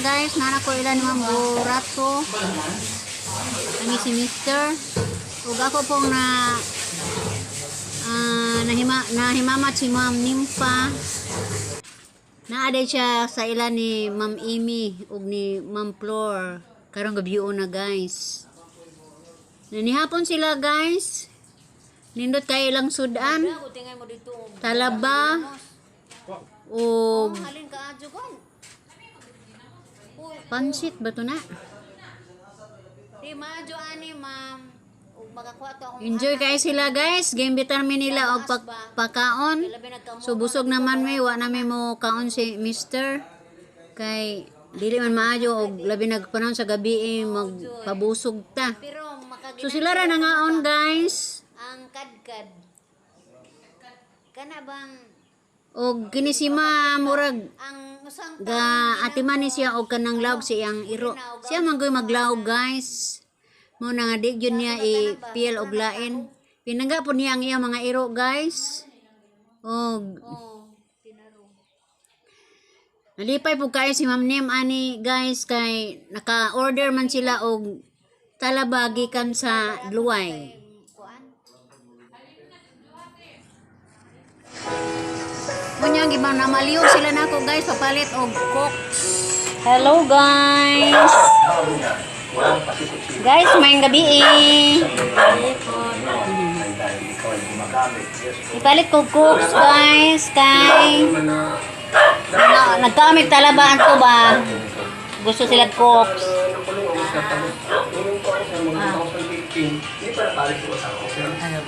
guys, nana ko ilan mga burato. Kami si Mister. Ug ako pong nahimamat si Ma'am Nimpa. Naaday siya sa ilan ni Ma'am Amy ug ni Ma'am Flor. Karong gabiyo na guys. Nanihapon sila guys. Nindot kay ilang sudan. Talaba. O pansit ba to na? Enjoy kayo sila guys. Game vitamin nila og pagkaon. So busog naman may wa na may mo kaon si Mister. Kay dili man maayo og labi nagpanahon sa gabi magpabusog ta. So sila ra nangaon guys. Ang kadkad. Kana bang og kini si Ma murag ang usang ga atiman ni siya og kanang lawg siyang iro. Siya man gyud maglawg guys. Mo na nga di gyud niya i-peel og lain. Pinangga po niya ang iyang mga iro guys. Og tinaro. nalipay po kayo si Ma'am Nim ani guys kay naka-order man sila og talaba gikan sa Luway. Kunya gibang namaliyog sila nako guys papalit og coke. Hello guys. Guys, maayong gabi ipalit ko cooks guys kay nagkamit talabaan ko ba gusto sila cooks.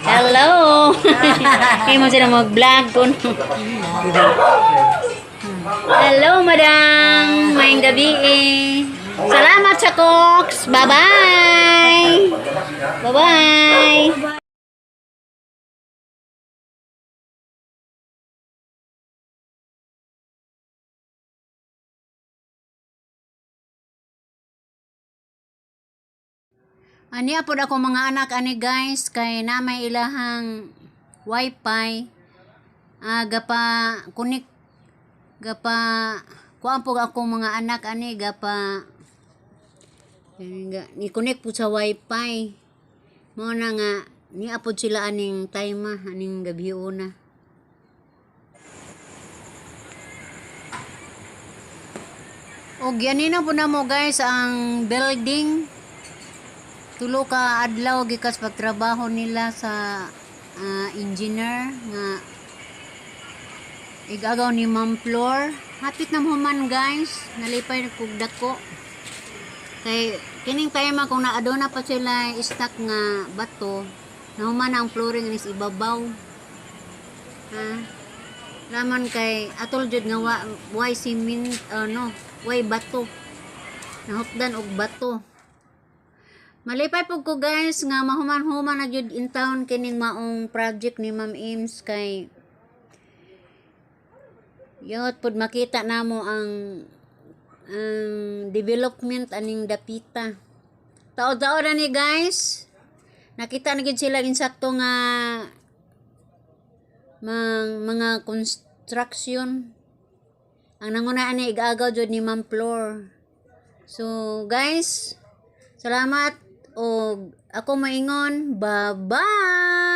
Hello. Kaya mo sila mag-vlog ko. Hello madam, maayong gabi Salamat sa cooks. Bye-bye. Bye-bye. Ani apod ako mga anak ani guys kay na may ilahang wifi gapa kunik gapa kuan po ako mga anak ani gapa ni connect po sa wifi mo na nga ni apod sila aning time aning gabi una. Og yanina po na mo guys ang building tulo ka adlaw gikas pagtrabaho nila sa engineer nga igagaw ni Ma'am Flor. Hapit na human guys, nalipay kog dako. Kay kining time kung naaduna pa sila stock nga bato, nahuman ang flooring is ibabaw. Laman kay atol jud nga way cement way bato. Nahukdan og bato. Malipay po ko guys nga mahuman-human na jud in town kining maong project ni Ma'am Ims kay yot pod makita namo ang development aning dapita. Taod-taod na ni guys. Nakita na gid sila insakto nga mga construction. Ang nanguna ani igagaw jud ni Ma'am Flor. So guys, salamat og ako maingon. Bye-bye.